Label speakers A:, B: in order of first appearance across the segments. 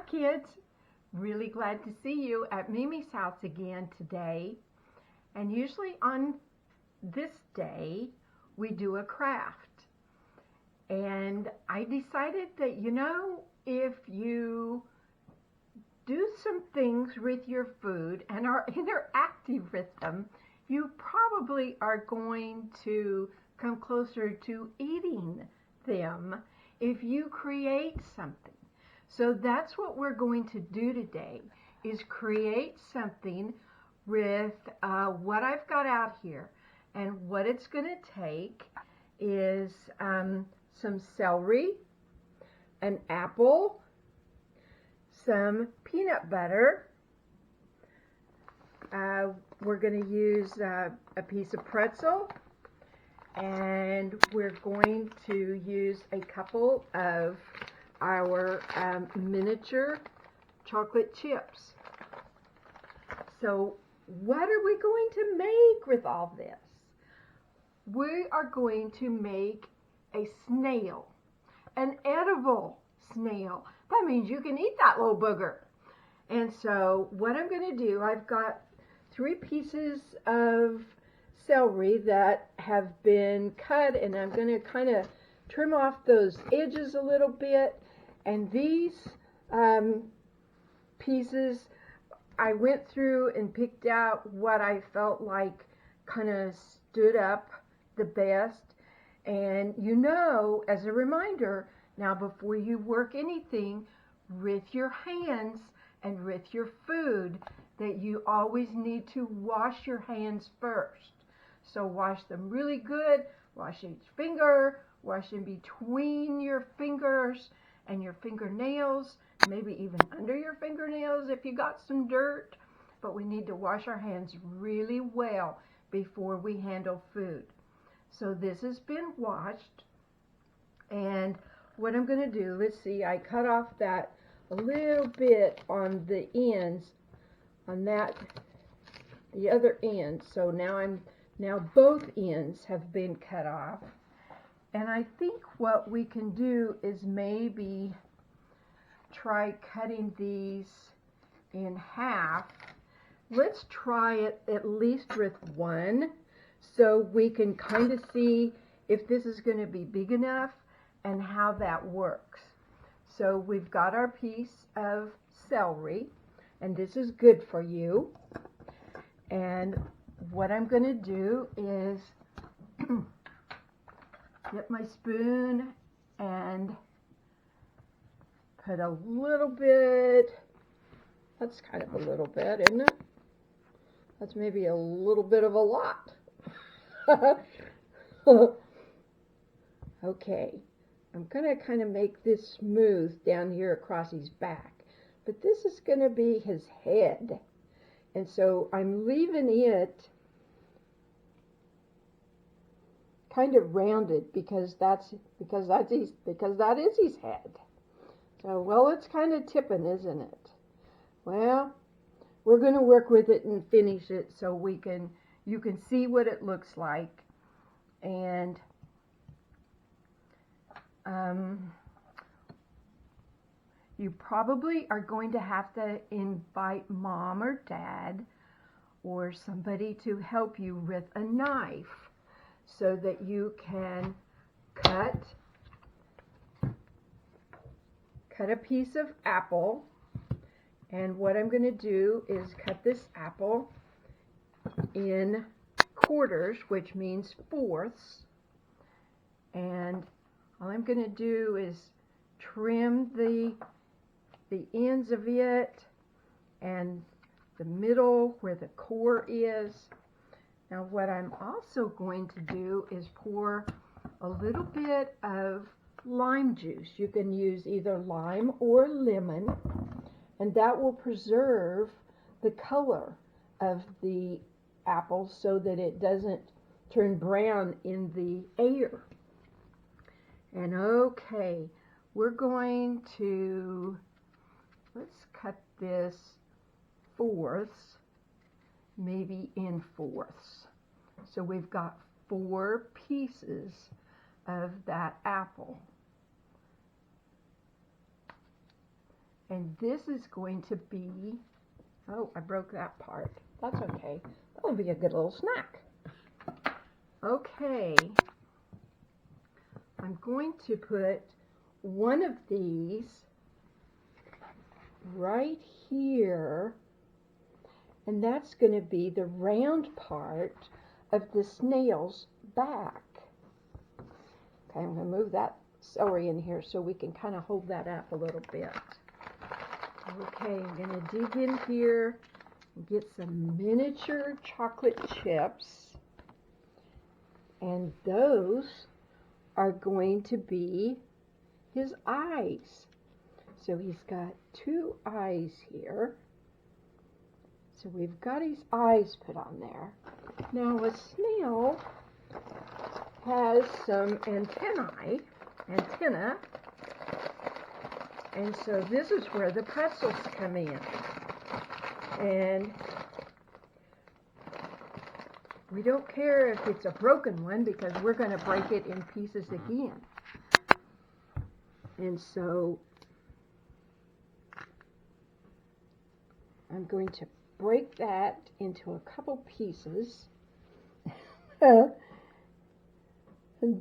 A: kids. Really glad to see you at Mimi's house again today. And usually on this day, we do a craft. And I decided that, if you do some things with your food and are interactive with them, you probably are going to come closer to eating them if you create something. So that's what we're going to do today, is create something with what I've got out here. And what it's going to take is some celery, an apple, some peanut butter. We're going to use a piece of pretzel, and we're going to use a couple of our miniature chocolate chips. So what are we going to make with all this? We are going to make a snail, an edible snail. That means you can eat that little booger. And so what I'm going to do, I've got 3 pieces of celery that have been cut, and I'm going to kind of trim off those edges a little bit. And these pieces, I went through and picked out what I felt like kind of stood up the best. And as a reminder, now before you work anything with your hands and with your food, that you always need to wash your hands first. So wash them really good, wash each finger, wash in between your fingers and your fingernails, maybe even under your fingernails if you got some dirt. But we need to wash our hands really well before we handle food. So this has been washed, and what I'm going to do, let's see, I cut off that a little bit on the ends, on that, the other end. So now both ends have been cut off. And I think what we can do is maybe try cutting these in half. Let's try it at least with one, so we can kind of see if this is going to be big enough and how that works. So we've got our piece of celery, and this is good for you. And what I'm going to do is get my spoon and put a little bit, that's kind of a little bit, isn't it? That's maybe a little bit of a lot. Okay, I'm going to kind of make this smooth down here across his back. But this is going to be his head. And so I'm leaving it kind of rounded because that is his head. So, well, it's kind of tipping, isn't it? Well, we're going to work with it and finish it so you can see what it looks like. And you probably are going to have to invite mom or dad or somebody to help you with a knife so that you can cut a piece of apple. And what I'm going to do is cut this apple in quarters, which means fourths. And all I'm going to do is trim the ends of it and the middle where the core is. Now what I'm also going to do is pour a little bit of lime juice. You can use either lime or lemon, and that will preserve the color of the apple so that it doesn't turn brown in the air. And okay, we're going to, let's cut this fourths, maybe in fourths. So we've got 4 pieces of that apple. And this is going to be, oh, I broke that part. That's okay. That'll be a good little snack. Okay. I'm going to put one of these right here, and that's going to be the round part of the snail's back. Okay, I'm going to move that celery in here so we can kind of hold that up a little bit. Okay, I'm going to dig in here and get some miniature chocolate chips, and those are going to be his eyes. So he's got two eyes here. So we've got his eyes put on there. Now a snail has some antenna, and so this is where the pretzels come in. And we don't care if it's a broken one because we're going to break it in pieces again. And so I'm going to break that into a couple pieces. And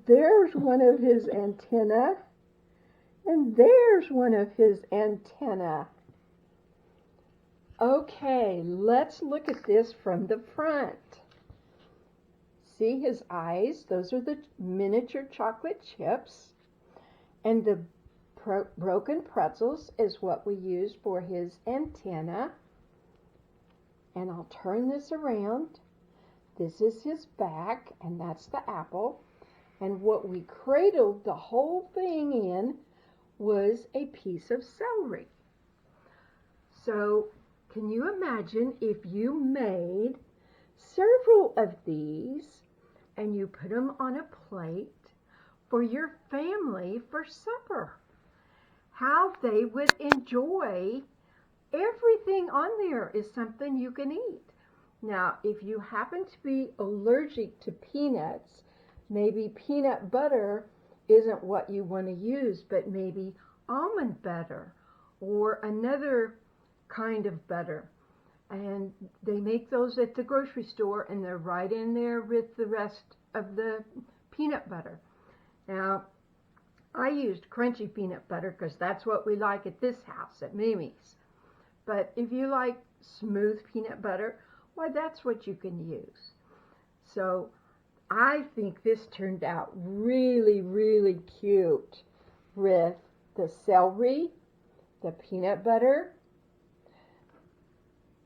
A: there's one of his antenna. And there's one of his antenna. Okay, let's look at this from the front. See his eyes? Those are the miniature chocolate chips. And the broken pretzels is what we use for his antenna. And I'll turn this around. This is his back, and that's the apple. And what we cradled the whole thing in was a piece of celery. So, can you imagine if you made several of these and you put them on a plate for your family for supper? How they would enjoy everything on there is something you can eat. Now, if you happen to be allergic to peanuts, maybe peanut butter isn't what you want to use, but maybe almond butter or another kind of butter. And they make those at the grocery store, and they're right in there with the rest of the peanut butter. Now, I used crunchy peanut butter because that's what we like at this house, at Mimi's. But if you like smooth peanut butter, why, that's what you can use. So I think this turned out really, really cute with the celery, the peanut butter,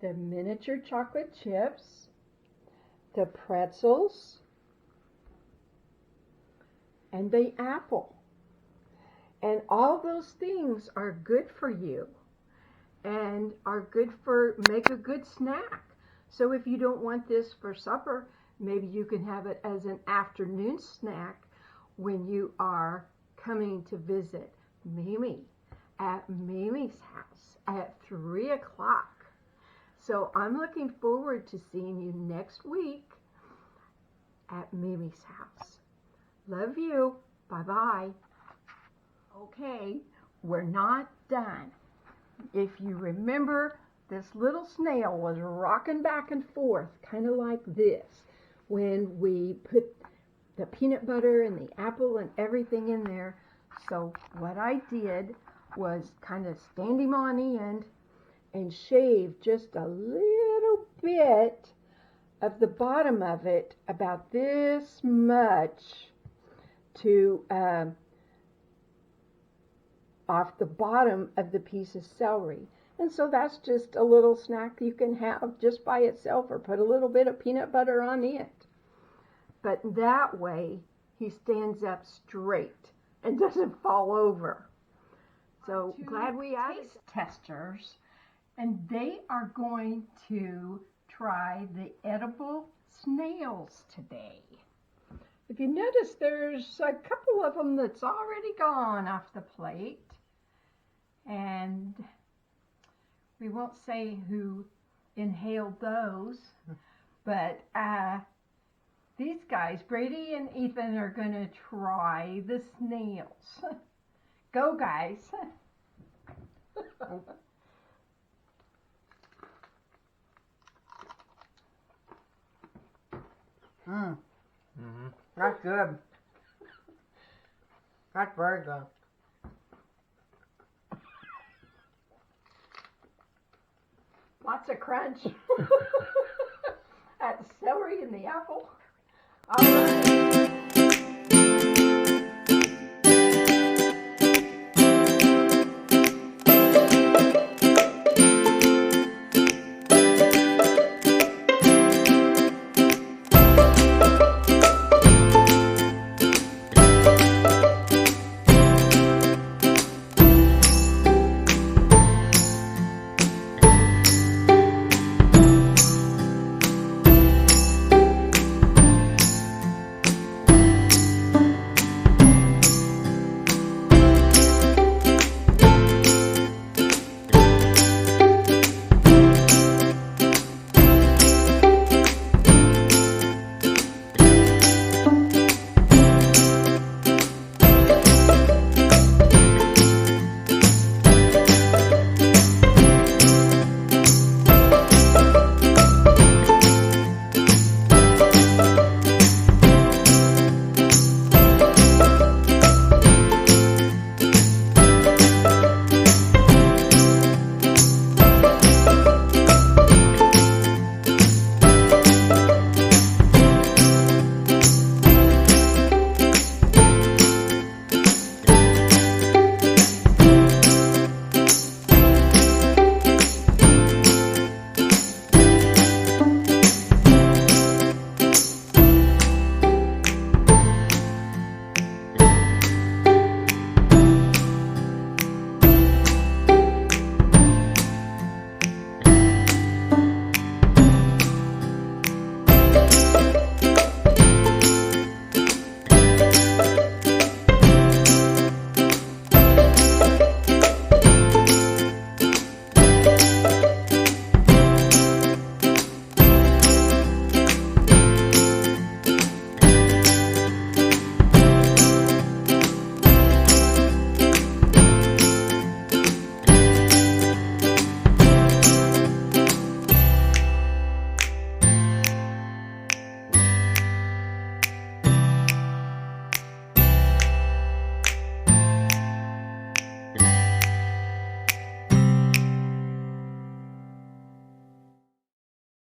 A: the miniature chocolate chips, the pretzels, and the apple. And all those things are good for you and are good for, make a good snack. So if you don't want this for supper, maybe you can have it as an afternoon snack when you are coming to visit Mimi at Mimi's house at 3 o'clock. So I'm looking forward to seeing you next week at Mimi's house. Love you. Bye-bye. Okay, we're not done. If you remember, this little snail was rocking back and forth, kind of like this, when we put the peanut butter and the apple and everything in there. So what I did was kind of stand him on end and shave just a little bit of the bottom of it, about this much, to off the bottom of the piece of celery. And so that's just a little snack you can have just by itself, or put a little bit of peanut butter on it. But that way he stands up straight and doesn't fall over. So glad we have taste testers, and they are going to try the edible snails today. If you notice, there's a couple of them that's already gone off the plate. And we won't say who inhaled those, but these guys, Brady and Ethan, are going to try the snails. Go, guys.
B: Mmm.
C: Mm-hmm.
B: That's good. That's very good.
A: Lots of crunch. That celery and the apple. All right.